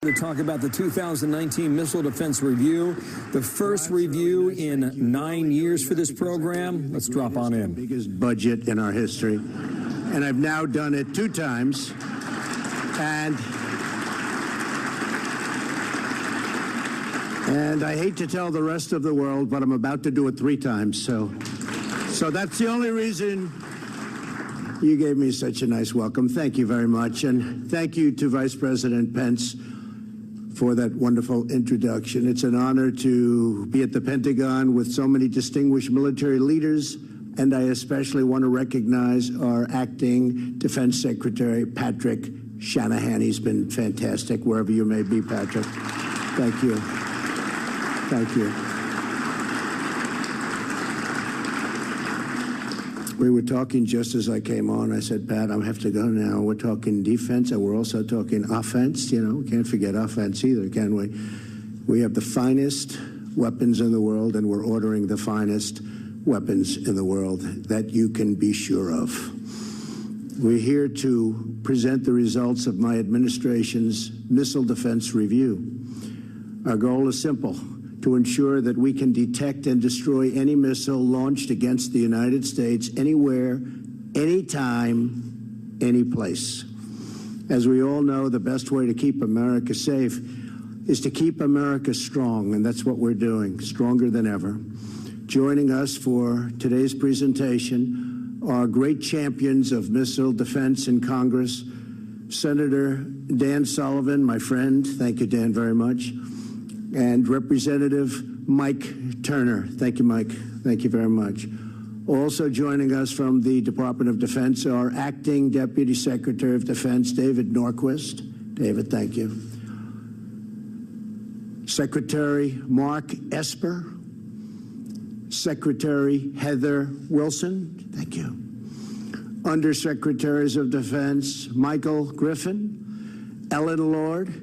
To talk about the 2019 Missile Defense Review, the first review in 9 years for this program. Let's drop on in. Biggest budget in our history, and I've now done it 2 times, and I hate to tell the rest of the world, but I'm about to do it 3 times. So that's the only reason you gave me such a nice welcome. Thank you very much, and thank you to Vice President Pence for that wonderful introduction. It's an honor to be at the Pentagon with so many distinguished military leaders, and I especially want to recognize our acting Defense Secretary, Patrick Shanahan. He's been fantastic, wherever you may be, Patrick. Thank you. Thank you. We were talking just as I came on. I said, Pat, I have to go now. We're talking defense, and we're also talking offense. You know, we can't forget offense either, can we? We have the finest weapons in the world, and we're ordering the finest weapons in the world. That you can be sure of. We're here to present the results of my administration's Missile Defense Review. Our goal is simple: to ensure that we can detect and destroy any missile launched against the United States anywhere, anytime, any place. As we all know, the best way to keep America safe is to keep America strong, and that's what we're doing, stronger than ever. Joining us for today's presentation are great champions of missile defense in Congress, Senator Dan Sullivan, my friend. Thank you, Dan, very much. And Representative Mike Turner. Thank you, Mike. Thank you very much. Also joining us from the Department of Defense, our Acting Deputy Secretary of Defense, David Norquist. David, thank you. Secretary Mark Esper. Secretary Heather Wilson. Thank you. Undersecretaries of Defense, Michael Griffin, Ellen Lord,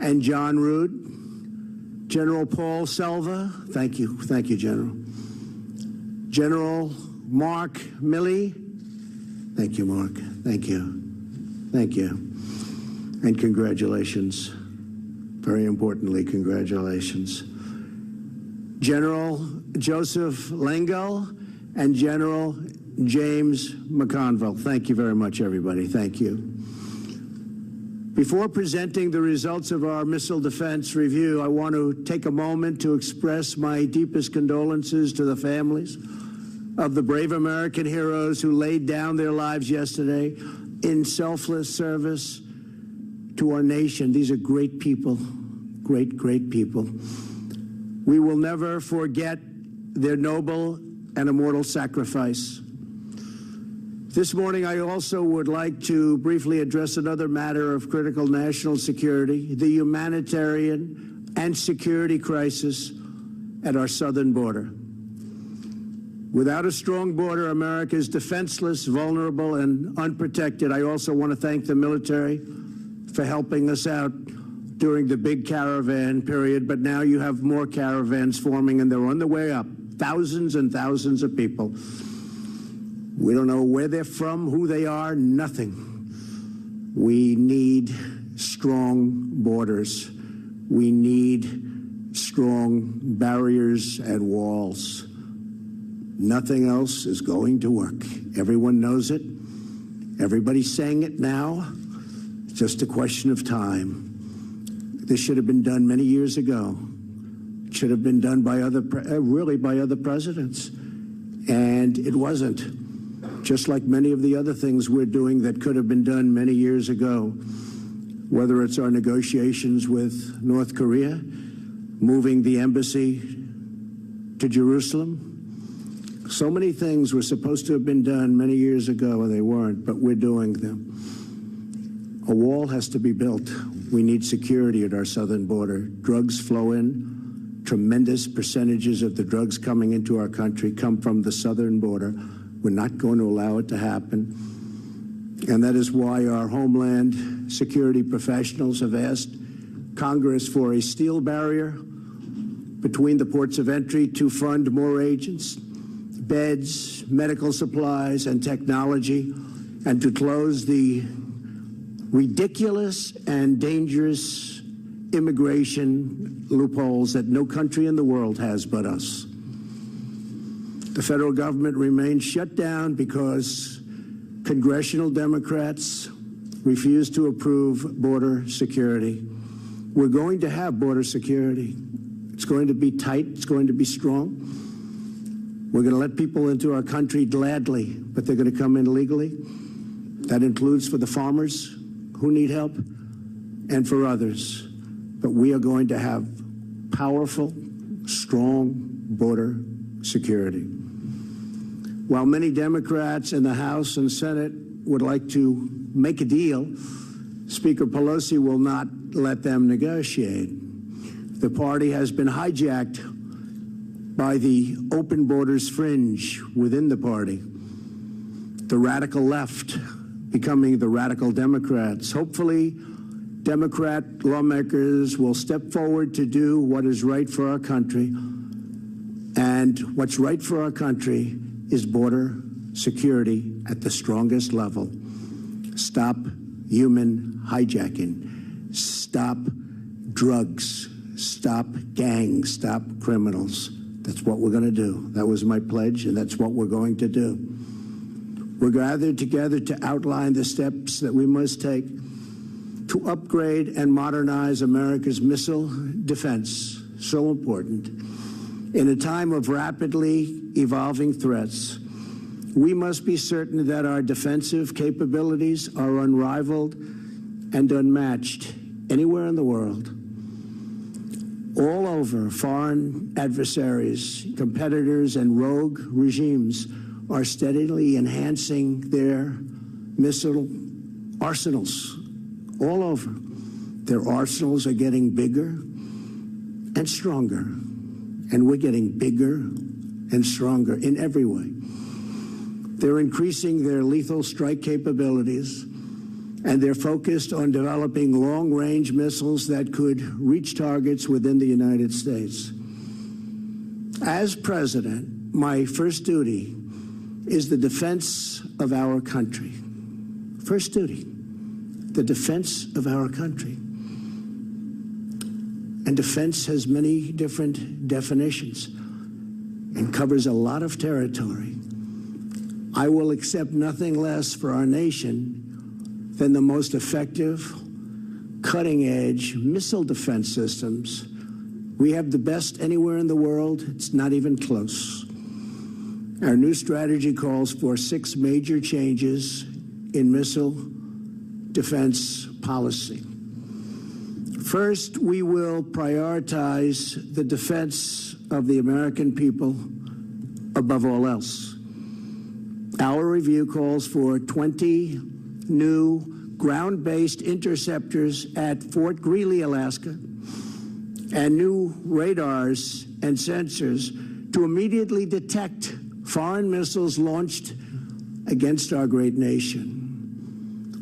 and John Rood. General Paul Selva, thank you, General. General Mark Milley, thank you, Mark, thank you, and congratulations, very importantly, congratulations. General Joseph Lengyel and General James McConville, thank you very much, everybody, thank you. Before presenting the results of our Missile Defense Review, I want to take a moment to express my deepest condolences to the families of the brave American heroes who laid down their lives yesterday in selfless service to our nation. These are great people, great, great people. We will never forget their noble and immortal sacrifice. This morning, I also would like to briefly address another matter of critical national security, the humanitarian and security crisis at our southern border. Without a strong border, America is defenseless, vulnerable, and unprotected. I also want to thank the military for helping us out during the big caravan period, but now you have more caravans forming, and they're on the way up, thousands and thousands of people. We don't know where they're from, who they are, nothing. We need strong borders. We need strong barriers and walls. Nothing else is going to work. Everyone knows it. Everybody's saying it now. It's just a question of time. This should have been done many years ago. It should have been done by other presidents. And it wasn't. Just like many of the other things we're doing that could have been done many years ago, whether it's our negotiations with North Korea, moving the embassy to Jerusalem. So many things were supposed to have been done many years ago, and they weren't, but we're doing them. A wall has to be built. We need security at our southern border. Drugs flow in. Tremendous percentages of the drugs coming into our country come from the southern border. We're not going to allow it to happen. And that is why our Homeland Security professionals have asked Congress for a steel barrier between the ports of entry to fund more agents, beds, medical supplies, and technology, and to close the ridiculous and dangerous immigration loopholes that no country in the world has but us. The federal government remains shut down because congressional Democrats refuse to approve border security. We're going to have border security. It's going to be tight. It's going to be strong. We're going to let people into our country gladly, but they're going to come in illegally. That includes for the farmers who need help and for others. But we are going to have powerful, strong border security. While many Democrats in the House and Senate would like to make a deal, Speaker Pelosi will not let them negotiate. The party has been hijacked by the open borders fringe within the party, the radical left becoming the radical Democrats. Hopefully, Democrat lawmakers will step forward to do what is right for our country. And what's right for our country is border security at the strongest level. Stop human hijacking. Stop drugs. Stop gangs. Stop criminals. That's what we're going to do. That was my pledge, and that's what we're going to do. We're gathered together to outline the steps that we must take to upgrade and modernize America's missile defense. So important. In a time of rapidly evolving threats, we must be certain that our defensive capabilities are unrivaled and unmatched anywhere in the world. All over, foreign adversaries, competitors, and rogue regimes are steadily enhancing their missile arsenals. All over. Their arsenals are getting bigger and stronger. And we're getting bigger and stronger in every way. They're increasing their lethal strike capabilities, and they're focused on developing long-range missiles that could reach targets within the United States. As president, my first duty is the defense of our country. First duty, the defense of our country. And defense has many different definitions and covers a lot of territory. I will accept nothing less for our nation than the most effective, cutting-edge missile defense systems. We have the best anywhere in the world. It's not even close. Our new strategy calls for 6 major changes in missile defense policy. First, we will prioritize the defense of the American people above all else. Our review calls for 20 new ground-based interceptors at Fort Greely, Alaska, and new radars and sensors to immediately detect foreign missiles launched against our great nation.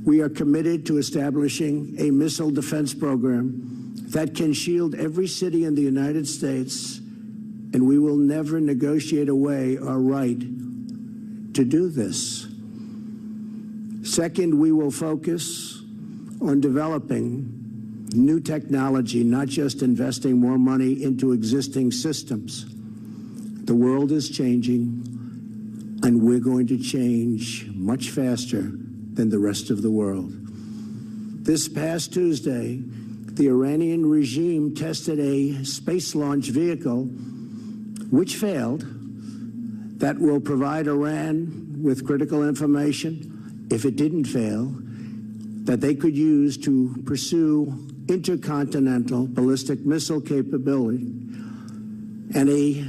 We are committed to establishing a missile defense program that can shield every city in the United States, and we will never negotiate away our right to do this. Second, we will focus on developing new technology, not just investing more money into existing systems. The world is changing, and we're going to change much faster than the rest of the world. This past Tuesday, the Iranian regime tested a space launch vehicle which failed that will provide Iran with critical information, if it didn't fail, that they could use to pursue intercontinental ballistic missile capability and a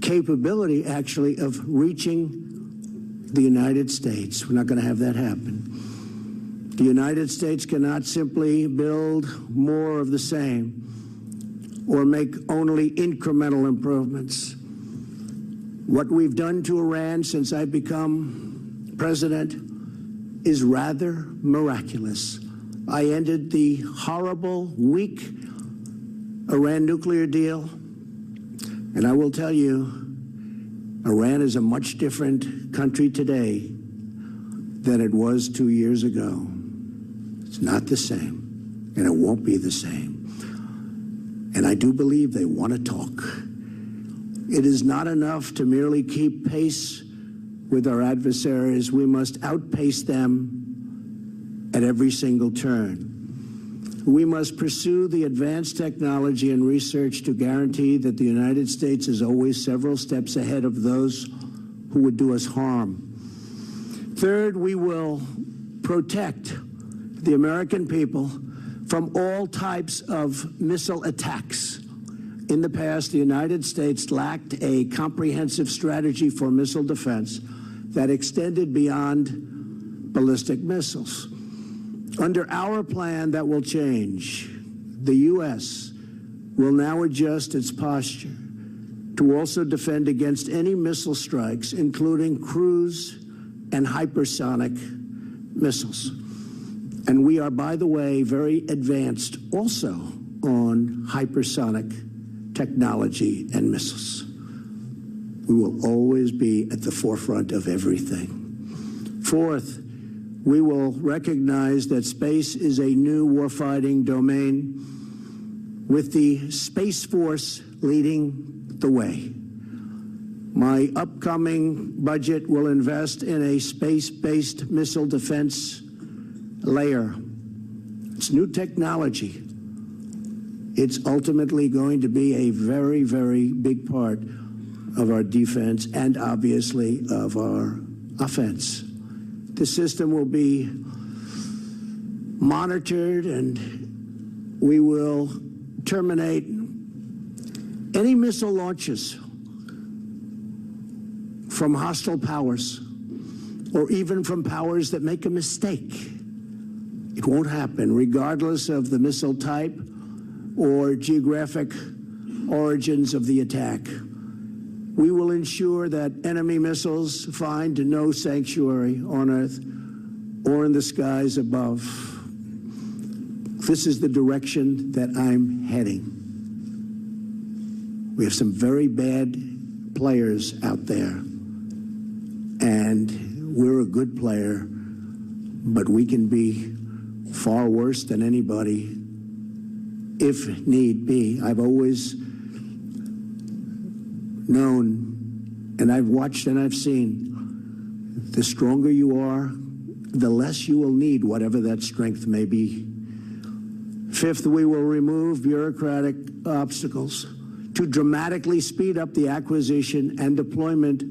capability, actually, of reaching the United States. We're not going to have that happen. The United States cannot simply build more of the same or make only incremental improvements. What we've done to Iran since I've become president is rather miraculous. I ended the horrible, weak Iran nuclear deal, and I will tell you, Iran is a much different country today than it was 2 years ago. It's not the same. and it won't be the same. And I do believe they want to talk. It is not enough to merely keep pace with our adversaries. We must outpace them at every single turn. We must pursue the advanced technology and research to guarantee that the United States is always several steps ahead of those who would do us harm. Third, we will protect the American people from all types of missile attacks. In the past, the United States lacked a comprehensive strategy for missile defense that extended beyond ballistic missiles. Under our plan, that will change. The U.S. will now adjust its posture to also defend against any missile strikes, including cruise and hypersonic missiles. And we are, by the way, very advanced also on hypersonic technology and missiles. We will always be at the forefront of everything. Fourth, we will recognize that space is a new warfighting domain, with the Space Force leading the way. My upcoming budget will invest in a space-based missile defense layer. It's new technology. It's ultimately going to be a very, very big part of our defense and obviously of our offense. The system will be monitored, and we will terminate any missile launches from hostile powers or even from powers that make a mistake. It won't happen, regardless of the missile type or geographic origins of the attack. We will ensure that enemy missiles find no sanctuary on Earth or in the skies above. This is the direction that I'm heading. We have some very bad players out there, and we're a good player, but we can be far worse than anybody if need be. I've always known, and I've watched and I've seen, the stronger you are, the less you will need whatever that strength may be. Fifth, we will remove bureaucratic obstacles to dramatically speed up the acquisition and deployment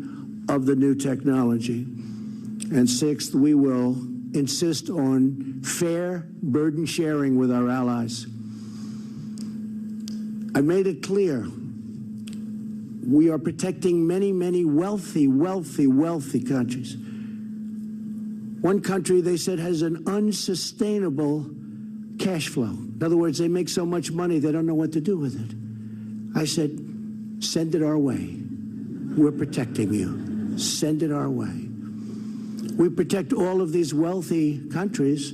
of the new technology. And sixth, we will insist on fair burden sharing with our allies. I made it clear we are protecting many, many wealthy countries. One country, they said, has an unsustainable cash flow. In other words, they make so much money they don't know what to do with it. I said, send it our way. We're protecting you. Send it our way. We protect all of these wealthy countries,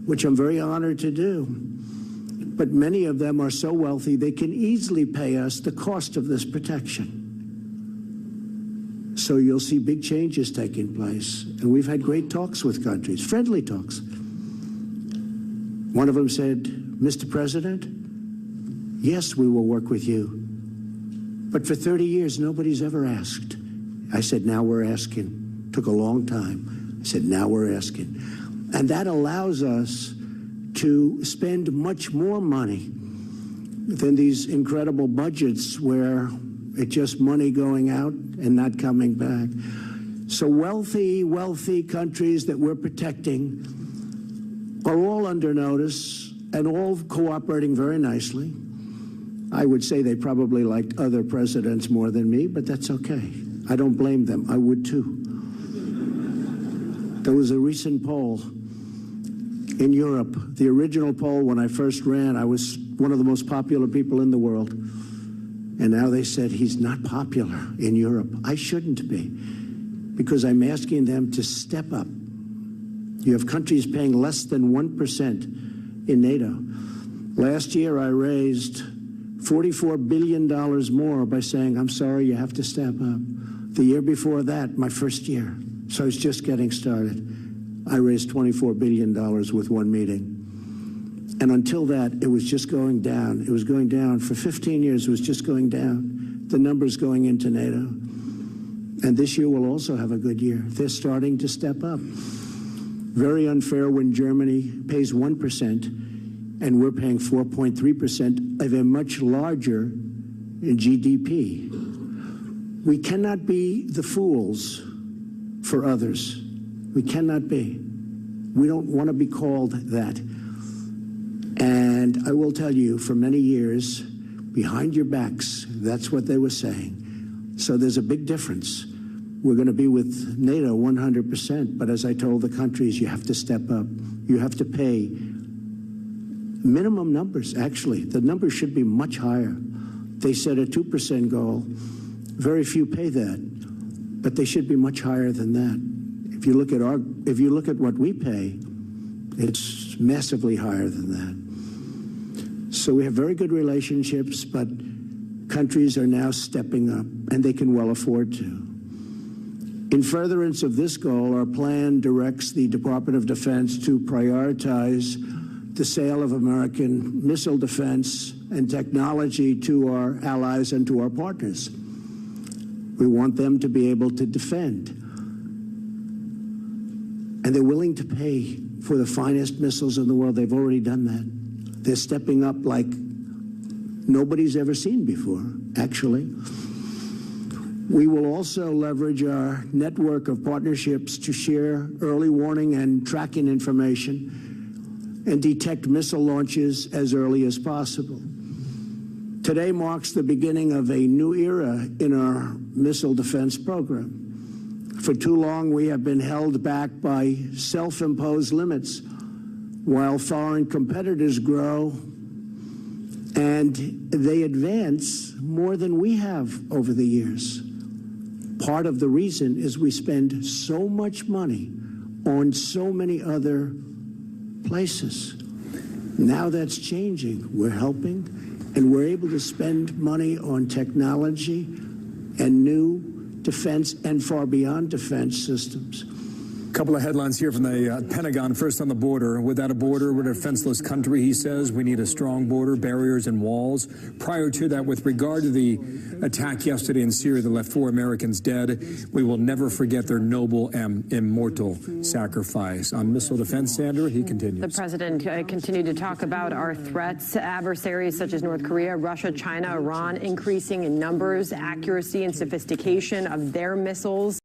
which I'm very honored to do. But many of them are so wealthy they can easily pay us the cost of this protection. So you'll see big changes taking place. And we've had great talks with countries, friendly talks. One of them said, Mr. President, yes, we will work with you. But for 30 years, nobody's ever asked. I said, now we're asking. Took a long time. I said, now we're asking. And that allows us to spend much more money than these incredible budgets where it's just money going out and not coming back. So wealthy countries that we're protecting are all under notice and all cooperating very nicely. I would say they probably liked other presidents more than me, but that's okay. I don't blame them. I would too. There was a recent poll in Europe. The original poll, when I first ran, I was one of the most popular people in the world. And now they said he's not popular in Europe. I shouldn't be, because I'm asking them to step up. You have countries paying less than 1% in NATO. Last year, I raised $44 billion more by saying, I'm sorry, you have to step up. The year before that, my first year, so I was just getting started, I raised $24 billion with one meeting. And until that, it was just going down. It was going down. For 15 years, it was just going down. The numbers going into NATO. And this year will also have a good year. They're starting to step up. Very unfair when Germany pays 1% and we're paying 4.3% of a much larger GDP. We cannot be the fools for others. We cannot be. We don't want to be called that. And I will tell you, for many years, behind your backs, that's what they were saying. So there's a big difference. We're going to be with NATO 100%, but as I told the countries, you have to step up. You have to pay minimum numbers, actually. The numbers should be much higher. They set a 2% goal. Very few pay that, but they should be much higher than that. If you look at what we pay, it's massively higher than that. So we have very good relationships, but countries are now stepping up, and they can well afford to. In furtherance of this goal, our plan directs the Department of Defense to prioritize the sale of American missile defense and technology to our allies and to our partners. We want them to be able to defend. And they're willing to pay for the finest missiles in the world. They've already done that. They're stepping up like nobody's ever seen before, actually. We will also leverage our network of partnerships to share early warning and tracking information and detect missile launches as early as possible. Today marks the beginning of a new era in our missile defense program. For too long, we have been held back by self-imposed limits while foreign competitors grow and they advance more than we have over the years. Part of the reason is we spend so much money on so many other places. Now that's changing. We're helping, and we're able to spend money on technology and new defense and far beyond defense systems. A couple of headlines here from the Pentagon. First, on the border. Without a border, we're a defenseless country, he says. We need a strong border, barriers and walls. Prior to that, with regard to the attack yesterday in Syria that left 4 Americans dead, we will never forget their noble and immortal sacrifice. On missile defense, Sandra, he continues. The president continued to talk about our threats, adversaries such as North Korea, Russia, China, Iran, increasing in numbers, accuracy, and sophistication of their missiles.